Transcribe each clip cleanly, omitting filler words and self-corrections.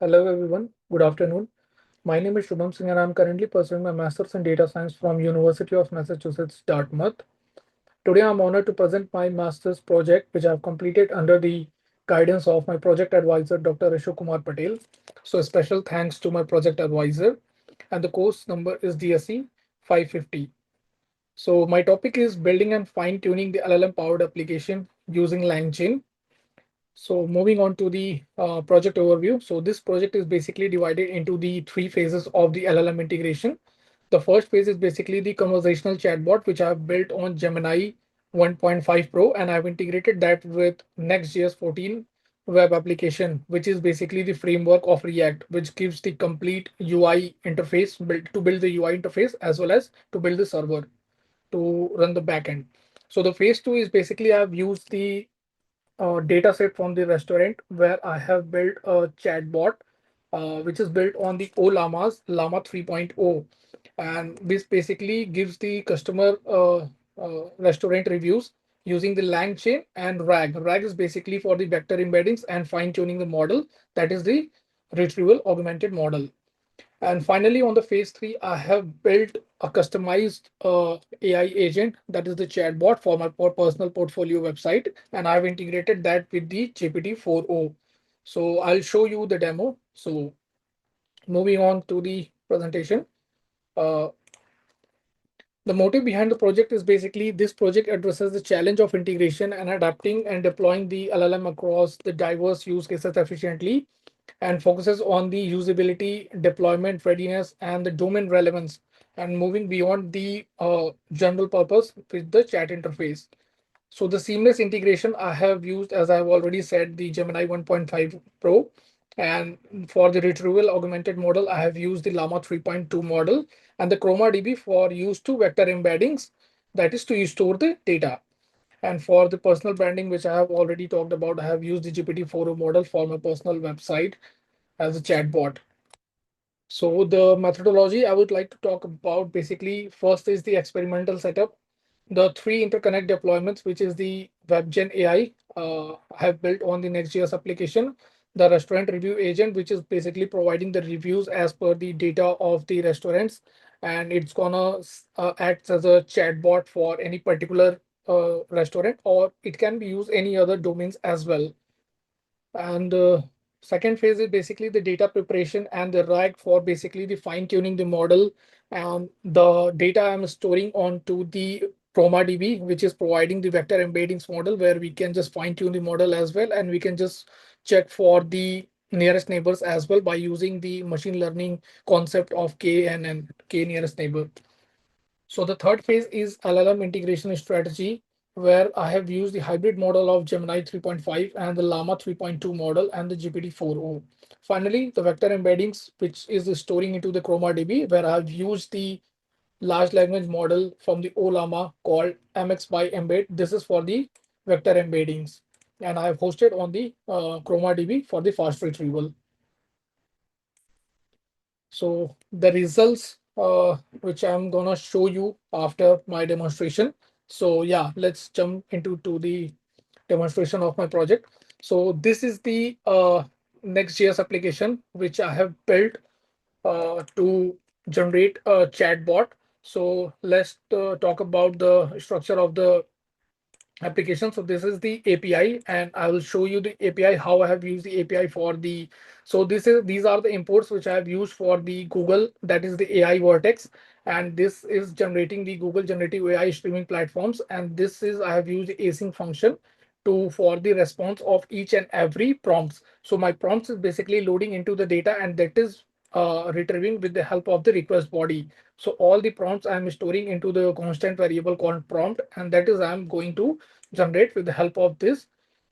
Hello everyone, good afternoon. My name is Shubham Singh and I'm currently pursuing my Master's in Data Science from University of Massachusetts, Dartmouth. Today I'm honored to present my Master's project which I've completed under the guidance of my project advisor Dr. Ashok Kumar Patel. So a special thanks to my project advisor and the course number is DSE 550. So my topic is building and fine-tuning the LLM powered application using LangChain. So moving on to the project overview. So this project is basically divided into the three phases of the LLM integration. The first phase is basically the conversational chatbot, which I've built on Gemini 1.5 Pro, and I've integrated that with Next.js 14 web application, which is basically the framework of React, which gives the complete UI interface to build the UI interface as well as to build the server to run the backend. So the phase two is basically I've used the data set from the restaurant where I have built a chatbot, which is built on the Llama's Llama 3.0. And this basically gives the customer restaurant reviews using the LangChain and RAG. RAG is basically for the vector embeddings and fine tuning the model. That is the retrieval augmented model. And finally, on the phase three, I have built a customized AI agent that is the chatbot for my personal portfolio website, and I've integrated that with the GPT 4.0. So I'll show you the demo. So moving on to the presentation. Uh, the motive behind the project is basically this project addresses the challenge of integration and adapting and deploying the LLM across the diverse use cases efficiently and focuses on the usability, deployment readiness, and the domain relevance, and moving beyond the general purpose with the chat interface. So the seamless integration I have used, as I've already said, the Gemini 1.5 Pro. And for the retrieval augmented model, I have used the Llama 3.2 model and the Chroma DB for use to vector embeddings, that is to store the data. And for the personal branding, which I have already talked about, I have used the GPT-4o model for my personal website as a chatbot. So the methodology I would like to talk about basically first is the experimental setup, the three interconnect deployments, which is the WebGen AI I have built on the Next.js application, the restaurant review agent, which is basically providing the reviews as per the data of the restaurants, and it's gonna act as a chatbot for any particular restaurant, or it can be used any other domains as well. And second phase is basically the data preparation and the RAG for basically the fine tuning the model and the data I'm storing onto the Chroma DB, which is providing the vector embeddings model where we can just fine tune the model as well. And we can just check for the nearest neighbors as well by using the machine learning concept of KNN, K nearest neighbor. So the third phase is LLM integration strategy, where I have used the hybrid model of Gemini 3.5 and the Llama 3.2 model and the GPT 4.0. Finally, the vector embeddings, which is the storing into the Chroma DB, where I've used the large language model from the Llama called MX by Embed. This is for the vector embeddings, and I have hosted on the Chroma DB for the fast retrieval. So the results which I'm gonna show you after my demonstration. So yeah, let's jump into the demonstration of my project. So this is the Next.js application which I have built to generate a chatbot. So let's talk about the structure of the application. So this is the API, and I will show you the API, how I have used the API for the. So these are the imports which I have used for the Google, that is the AI Vertex, and this is generating the Google generative AI streaming platforms. And this is I have used the async function to for the response of each and every prompts. So my prompts is basically loading into the data, and that is retrieving with the help of the request body. So all the prompts I'm storing into the constant variable called prompt, and that is I'm going to generate with the help of this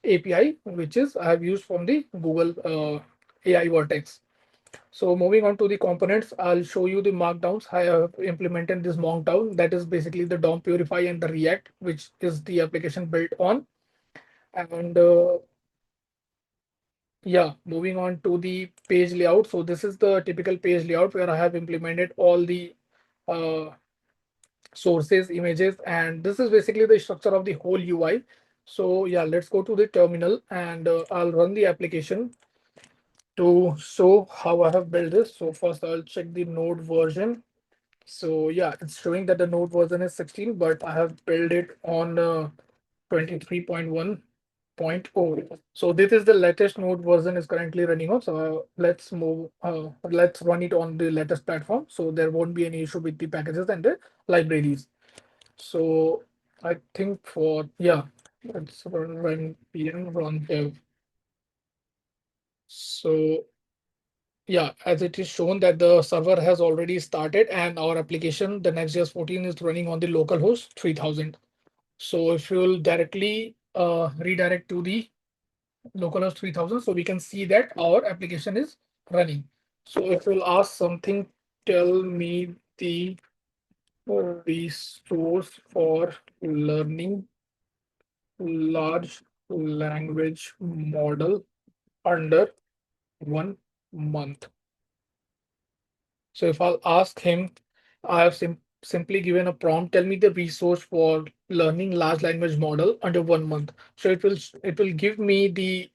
API, which is I have used from the Google AI Vertex. So moving on to the components, I'll show you the markdowns. I have implemented this markdown, that is basically the DOM Purify and the React, which is the application built on. And yeah, moving on to the page layout. So this is the typical page layout where I have implemented all the uh, sources, images, and this is basically the structure of the whole UI. So yeah, let's go to the terminal and I'll run the application. To show how I have built this, so first I'll check the node version. So yeah, it's showing that the node version is 16, but I have built it on 23.1.0. So this is the latest node version is currently running on. So let's run it on the latest platform. So there won't be any issue with the packages and the libraries. So I think for, yeah, let's run pm run dev. So yeah, as it is shown that the server has already started and our application, the Next.js 14 is running on the local host 3000. So if you'll directly redirect to the localhost 3000, so we can see that our application is running. So if you'll ask something, tell me the resource for learning large language model under 1 month. So if I'll ask him, I have simply given a prompt, tell me the resource for learning large language model under 1 month. So it will give me the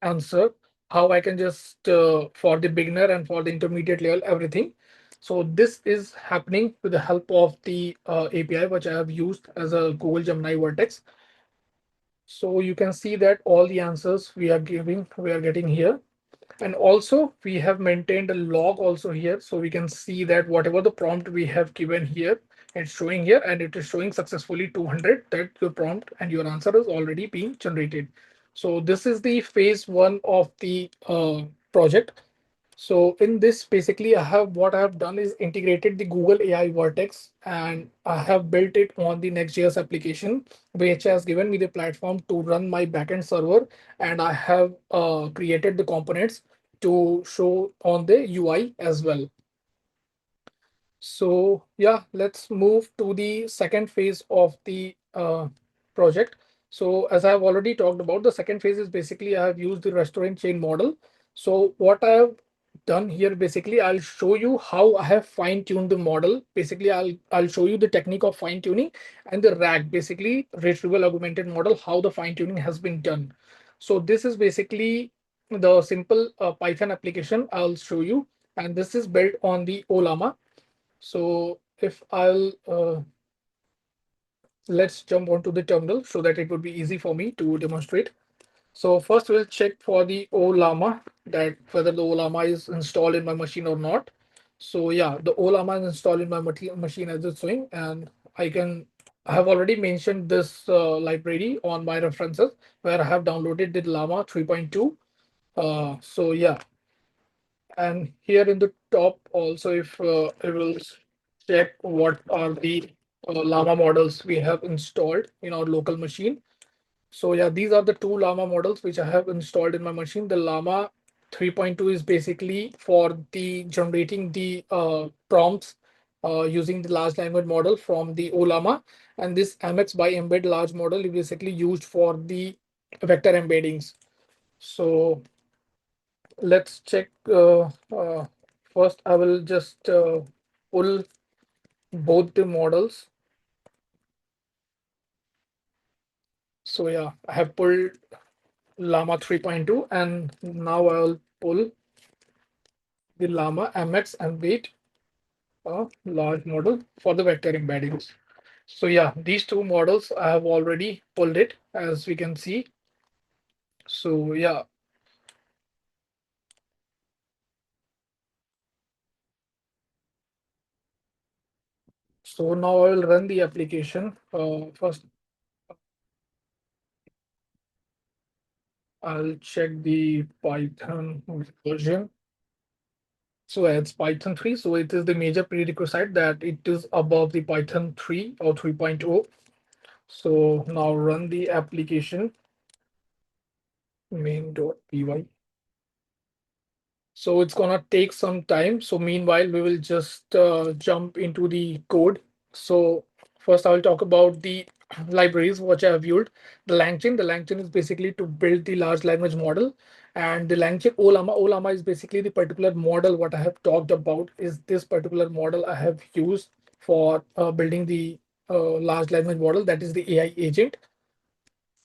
answer how I can just for the beginner and for the intermediate level everything. So this is happening with the help of the API which I have used as a Google Gemini Vertex. So you can see that all the answers we are getting here. And also we have maintained a log also here. So we can see that whatever the prompt we have given here, it's showing here and it is showing successfully 200 that your prompt and your answer is already being generated. So this is the phase one of the project. So in this, basically, what I have done is integrated the Google AI Vertex, and I have built it on the Next.js application, which has given me the platform to run my backend server. And I have created the components to show on the UI as well. So yeah, let's move to the second phase of the project. So as I've already talked about, the second phase is basically I have used the restaurant chain model. So what I have done here, basically, I'll show you how I have fine-tuned the model. Basically, I'll show you the technique of fine-tuning and the RAG, basically retrieval augmented model, how the fine-tuning has been done. So this is basically the simple Python application I'll show you, and this is built on the Olama. So if I'll let's jump onto the terminal so that it would be easy for me to demonstrate. So first we'll check for the Olama, that whether the Olama is installed in my machine or not. So yeah, the Olama is installed in my machine as it's showing, and I have already mentioned this library on my references where I have downloaded the Llama 3.2. So yeah, and here in the top also, if I will check what are the Llama models we have installed in our local machine. So yeah, these are the two Llama models which I have installed in my machine. The Llama 3.2 is basically for the generating the prompts using the large language model from the Olama, and this MX by embed large model is basically used for the vector embeddings. So let's check. First, I will just pull both the models. So yeah, I have pulled Llama 3.2, and now I'll pull the Llama MX and wait a large model for the vector embeddings. So yeah, these two models I have already pulled it, as we can see. So yeah, so now I will run the application. First, I'll check the Python version. So it's Python 3. So it is the major prerequisite that it is above the Python 3 or 3.0. So now run the application main.py. So it's gonna take some time. So meanwhile, we will just jump into the code. So first I'll talk about the libraries which I have used. The LangChain is basically to build the large language model. And the LangChain Olama is basically the particular model what I have talked about is this particular model I have used for building the large language model, that is the AI agent.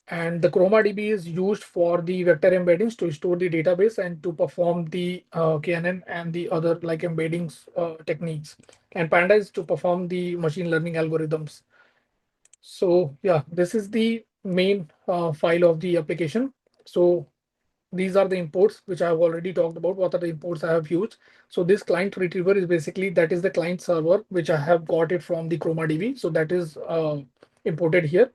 And the ChromaDB is used for the vector embeddings to store the database and to perform the KNN and the other like embeddings techniques. And Panda is to perform the machine learning algorithms. So yeah, this is the main file of the application. So these are the imports which I have already talked about. What are the imports I have used? So this client retriever is basically that is the client server which I have got it from the ChromaDB. So that is imported here.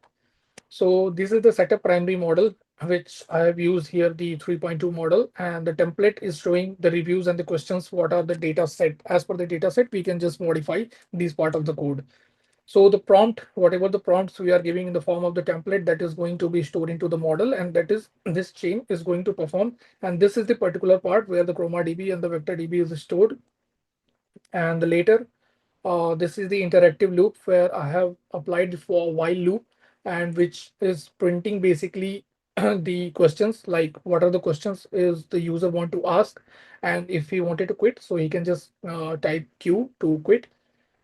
So this is the setup primary model which I have used here, the 3.2 model, and the template is showing the reviews and the questions. What are the data set? As per the data set, we can just modify this part of the code. So the prompt, whatever the prompts we are giving in the form of the template, that is going to be stored into the model, and that is this chain is going to perform. And this is the particular part where the ChromaDB and the vector DB is stored. And later, this is the interactive loop where I have applied for while loop, and which is printing basically the questions, like what are the questions is the user want to ask, and if he wanted to quit, so he can just type Q to quit,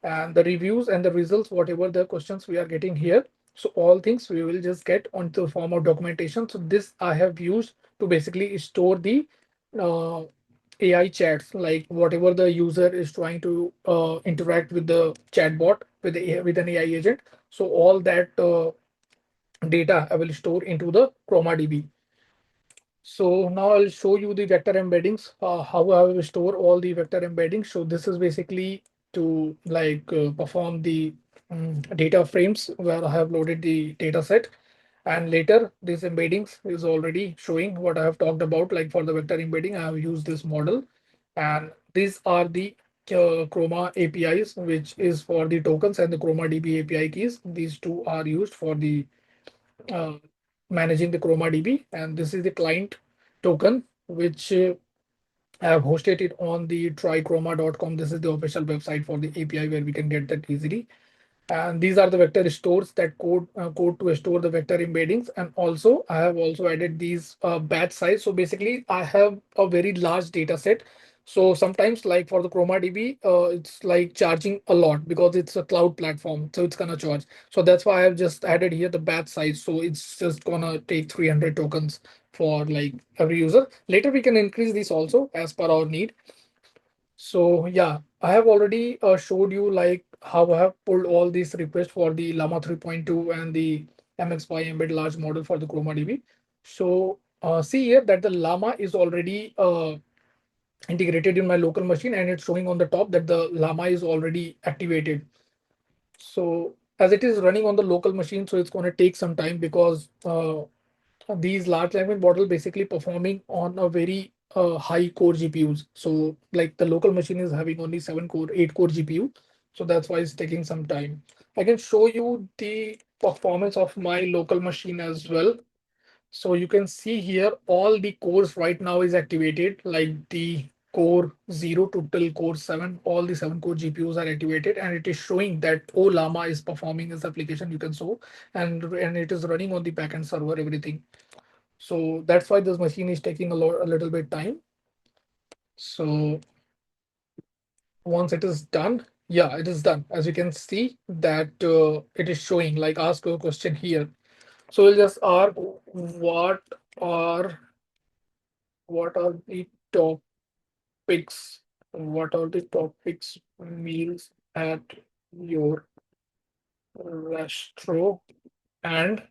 and the reviews and the results, whatever the questions we are getting here. So all things we will just get onto the form of documentation. So this I have used to basically store the uh, AI chats, like whatever the user is trying to interact with the chatbot with an AI agent. So all that data I will store into the ChromaDB. So now I'll show you the vector embeddings, how I will store all the vector embeddings. So this is basically to like perform the data frames where I have loaded the data set. And later this embeddings is already showing what I have talked about. Like for the vector embedding, I have used this model. And these are the Chroma APIs, which is for the tokens, and the ChromaDB API keys. These two are used for the uh, managing the ChromaDB, and this is the client token which I have hosted it on the trychroma.com. This is the official website for the API where we can get that easily. And these are the vector stores that code to store the vector embeddings. And also I have also added these batch size. So basically I have a very large data set. So sometimes like for the ChromaDB, it's like charging a lot because it's a cloud platform, so it's gonna charge. So that's why I have just added here the batch size, so it's just gonna take 300 tokens for like every user. Later we can increase this also as per our need. So yeah, I have already showed you like how I have pulled all these requests for the Llama 3.2 and the MX5 embed large model for the ChromaDB. So see here that the Llama is already integrated in my local machine, and it's showing on the top that the Llama is already activated. So as it is running on the local machine, so it's going to take some time because these large language model basically performing on a very high core GPUs. So like the local machine is having only 7 core, 8 core GPU. So that's why it's taking some time. I can show you the performance of my local machine as well. So you can see here all the cores right now is activated, like the core 0 to till core 7, all the 7 core GPUs are activated, and it is showing that oh Llama is performing this application you can show, and it is running on the backend server, everything. So that's why this machine is taking a little bit time. So once it is done, yeah, it is done. As you can see that it is showing like ask a question here. So we'll just ask are what are the topics? What are the topics meals at your restaurant, and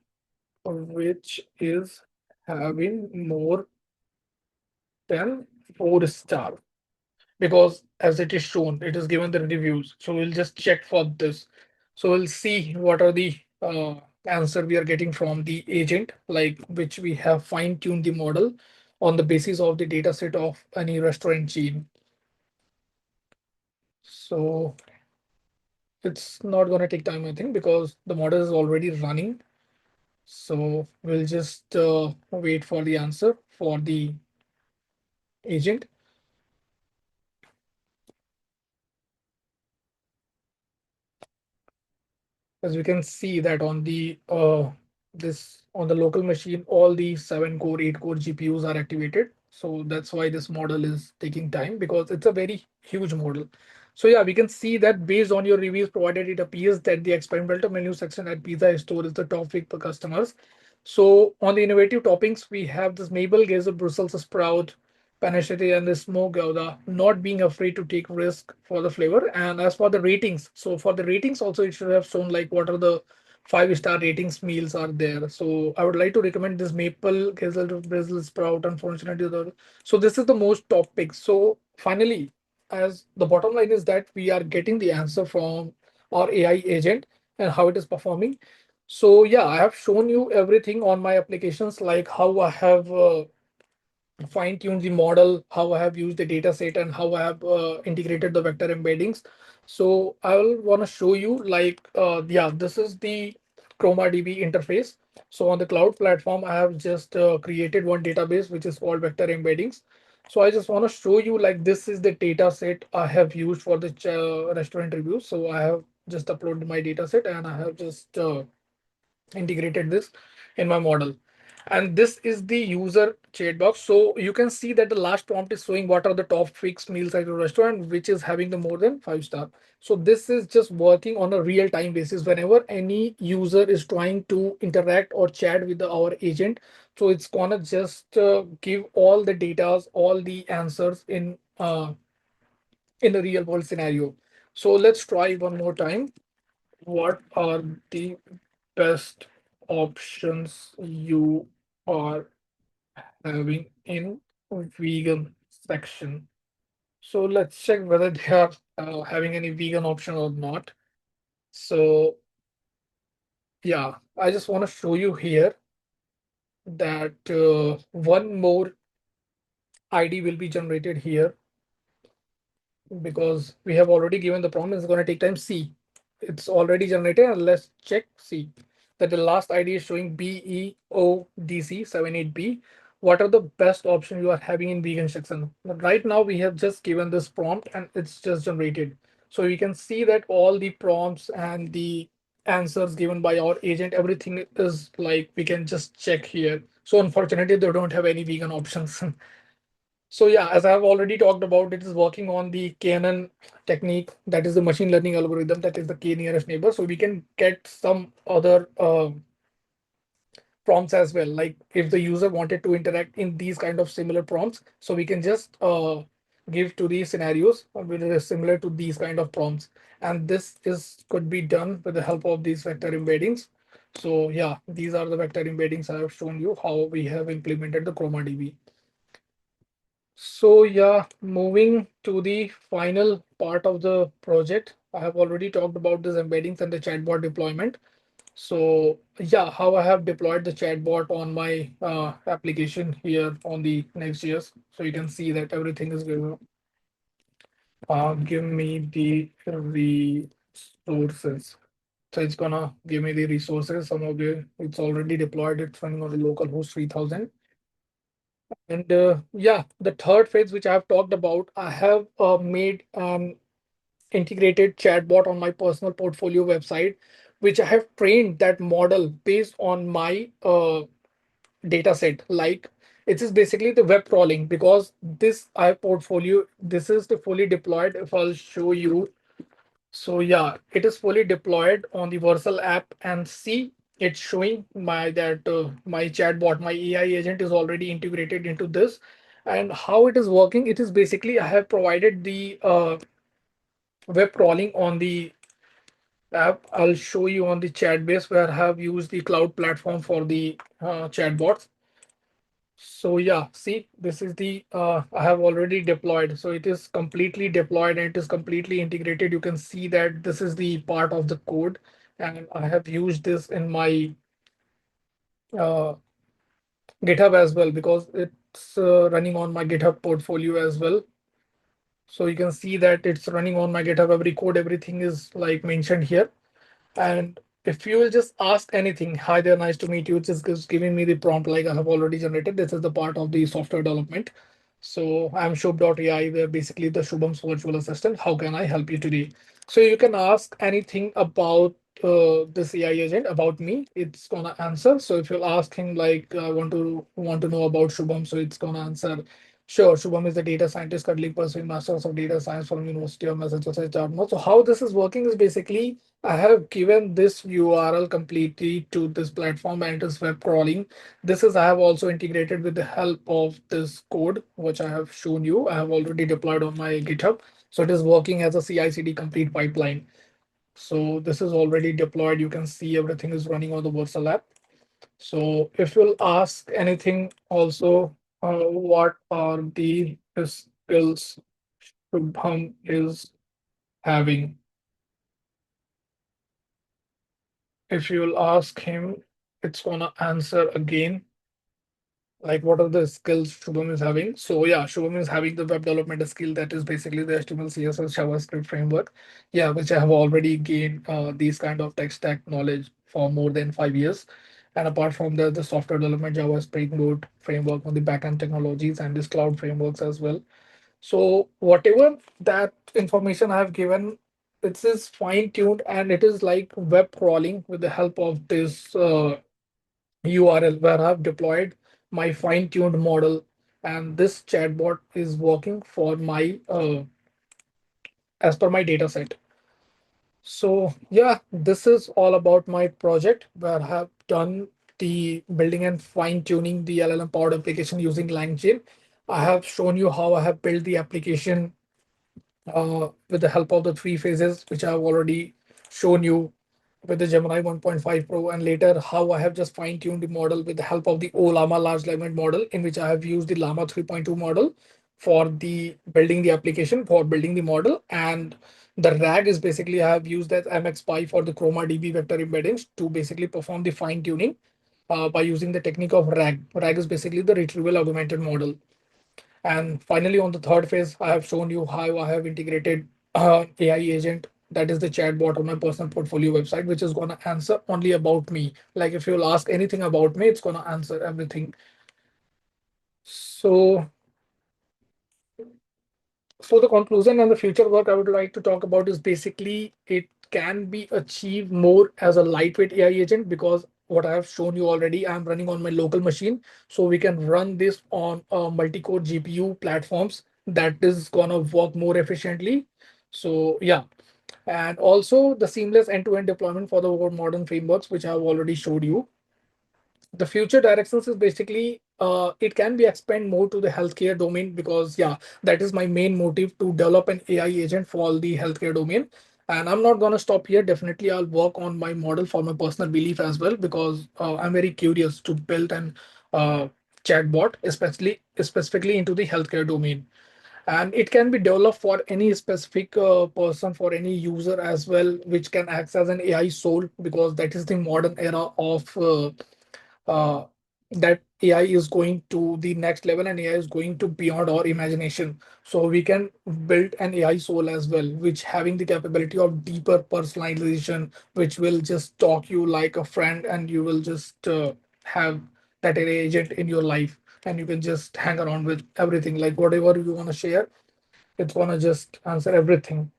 which is having more than 4 star? Because as it is shown, it is given the reviews. So we'll just check for this. So we'll see what are the answer we are getting from the agent, like which we have fine-tuned the model on the basis of the data set of any restaurant chain. So it's not going to take time, I think, because the model is already running. So we'll just wait for the answer for the agent. As we can see that on the this on the local machine, all the 7 core, 8 core GPUs are activated. So that's why this model is taking time, because it's a very huge model. So yeah, we can see that based on your reviews provided, it appears that the experimental menu section at Pizza Store is the top pick for customers. So on the innovative toppings, we have this maple gazer, Brussels sprout, panettone, and the smoked gouda. Not being afraid to take risk for the flavor. And as for the ratings, so for the ratings also, it should have shown like what are the 5-star ratings meals are there. So I would like to recommend this maple gazer, Brussels sprout. Unfortunately, so this is the most top pick. So finally, as the bottom line is that we are getting the answer from our AI agent and how it is performing. So yeah, I have shown you everything on my applications, like how I have fine-tuned the model, how I have used the data set, and how I have integrated the vector embeddings. So I will want to show you like, yeah, this is the ChromaDB interface. So on the cloud platform, I have just created one database, which is called vector embeddings. So I just want to show you like this is the data set I have used for the restaurant review. So I have just uploaded my data set and I have just integrated this in my model. And this is the user chat box. So you can see that the last prompt is showing what are the top fixed meals at your restaurant, which is having the more than 5 star. So this is just working on a real time basis. Whenever any user is trying to interact or chat with our agent, so it's gonna just give all the data, all the answers in the real world scenario. So let's try one more time. What are the best options you are having in vegan section? So let's check whether they are having any vegan option or not. So yeah, I just want to show you here that one more ID will be generated here because we have already given the prompt. It's going to take time. See, it's already generated. And let's check. See that the last ID is showing BEODC78B. What are the best options you are having in vegan section? But right now, we have just given this prompt and it's just generated. So you can see that all the prompts and the answers given by our agent, everything is like we can just check here. So unfortunately, they don't have any vegan options. So yeah, as I've already talked about, it is working on the KNN technique, that is the machine learning algorithm, that is the K nearest neighbor. So we can get some other prompts as well. Like if the user wanted to interact in these kind of similar prompts, so we can just give to these scenarios which is similar to these kind of prompts. And this is could be done with the help of these vector embeddings. So yeah, these are the vector embeddings I have shown you how we have implemented the ChromaDB. So yeah, moving to the final part of the project, I have already talked about this embeddings and the chatbot deployment. So yeah, how I have deployed the chatbot on my application here on the Next.js. So you can see that everything is going to give me the resources. So it's gonna give me the resources. Some of the it's already deployed. It's running on the local host 3000. And yeah, the third phase, which I have talked about, I have made an integrated chatbot on my personal portfolio website, which I have trained that model based on my data set. Like it is basically the web crawling because this I portfolio, this is the fully deployed. If I'll show you, so yeah, it is fully deployed on the Versal app and see it's showing my that my chatbot, my AI agent is already integrated into this. And how it is working, it is basically I have provided the web crawling on the app. I'll show you on the chat base where I have used the cloud platform for the chatbots. So yeah, see, this is the I have already deployed. So it is completely deployed and it is completely integrated. You can see that this is the part of the code, and I have used this in my uh, GitHub as well because it's running on my GitHub portfolio as well. So you can see that it's running on my GitHub. Every code, everything is like mentioned here. And if you will just ask anything, hi there, nice to meet you, just giving me the prompt like I have already generated. This is the part of the software development. So I'm Shubh.ai, where basically the Shubham's virtual assistant. How can I help you today? So you can ask anything about this AI agent about me. It's gonna answer. So if you'll ask him like I want to know about Shubham, so it's gonna answer Sure, Shubham is a data scientist currently pursuing Masters of Data Science from University of Massachusetts, Dartmouth. So how this is working is basically I have given this URL completely to this platform and it is web crawling. This is I have also integrated with the help of this code, which I have shown you. I have already deployed on my GitHub. So it is working as a CI/CD complete pipeline. So this is already deployed. You can see everything is running on the Vercel app. So if you'll ask anything also, what are the skills Shubham is having? If you'll ask him, it's gonna answer again. Like what are the skills Shubham is having? So yeah, Shubham is having the web development skill that is basically the HTML, CSS, JavaScript framework. Yeah, which I have already gained these kind of tech stack knowledge for more than 5 years. And apart from that, the software development, Java Spring Boot framework on the backend technologies and this cloud frameworks as well. So whatever that information I have given, it is fine tuned and it is like web crawling with the help of this URL where I've deployed my fine-tuned model, and this chatbot is working for my as per my data set. So yeah, this is all about my project where I have done the building and fine-tuning the LLM powered application using LangChain. I have shown you how I have built the application with the help of the three phases, which I've already shown you with the Gemini 1.5 Pro, and later how I have just fine tuned the model with the help of the OLLaMA large language model, in which I have used the Llama 3.2 model for the building the application for building the model. And the RAG is basically I have used that MXPy for the Chroma DB vector embeddings to basically perform the fine tuning by using the technique of RAG. RAG is basically the retrieval augmented model. And finally, on the third phase, I have shown you how I have integrated AI agent. That is the chatbot on my personal portfolio website, which is going to answer only about me. Like if you'll ask anything about me, it's going to answer everything. So so the conclusion and the future work I would like to talk about is basically it can be achieved more as a lightweight AI agent because what I have shown you already, I'm running on my local machine. So we can run this on multi-core GPU platforms that is gonna work more efficiently. So yeah, and also the seamless end-to-end deployment for the more modern frameworks, which I've already showed you. The future directions is basically it can be expand more to the healthcare domain because yeah, that is my main motive to develop an AI agent for the healthcare domain. And I'm not going to stop here. Definitely I'll work on my model for my personal belief as well because I'm very curious to build an uh, chatbot especially specifically into the healthcare domain, and it can be developed for any specific person, for any user as well, which can act as an AI soul because that is the modern era of uh, that AI is going to the next level and AI is going to beyond our imagination. So we can build an AI soul as well, which having the capability of deeper personalization, which will just talk you like a friend and you will just have that AI agent in your life and you can just hang around with everything. Like whatever you want to share, it's gonna just answer everything.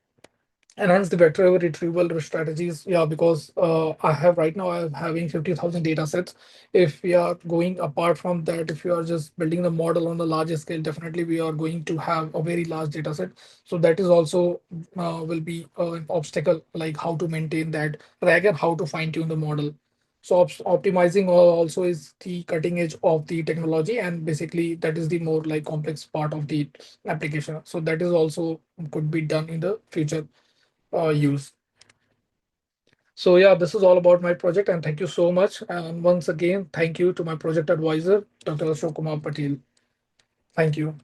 Enhance the vector retrieval strategies. Yeah, because I have right now I'm having 50,000 data sets. If we are going apart from that, if you are just building the model on the larger scale, definitely we are going to have a very large data set. So that is also will be an obstacle, like how to maintain that RAG and how to fine tune the model. So optimizing also is the cutting edge of the technology, and basically that is the more like complex part of the application. So that is also could be done in the future use. So yeah, this is all about my project, and thank you so much. And once again, thank you to my project advisor, Dr. Ashok Kumar Patel. Thank you.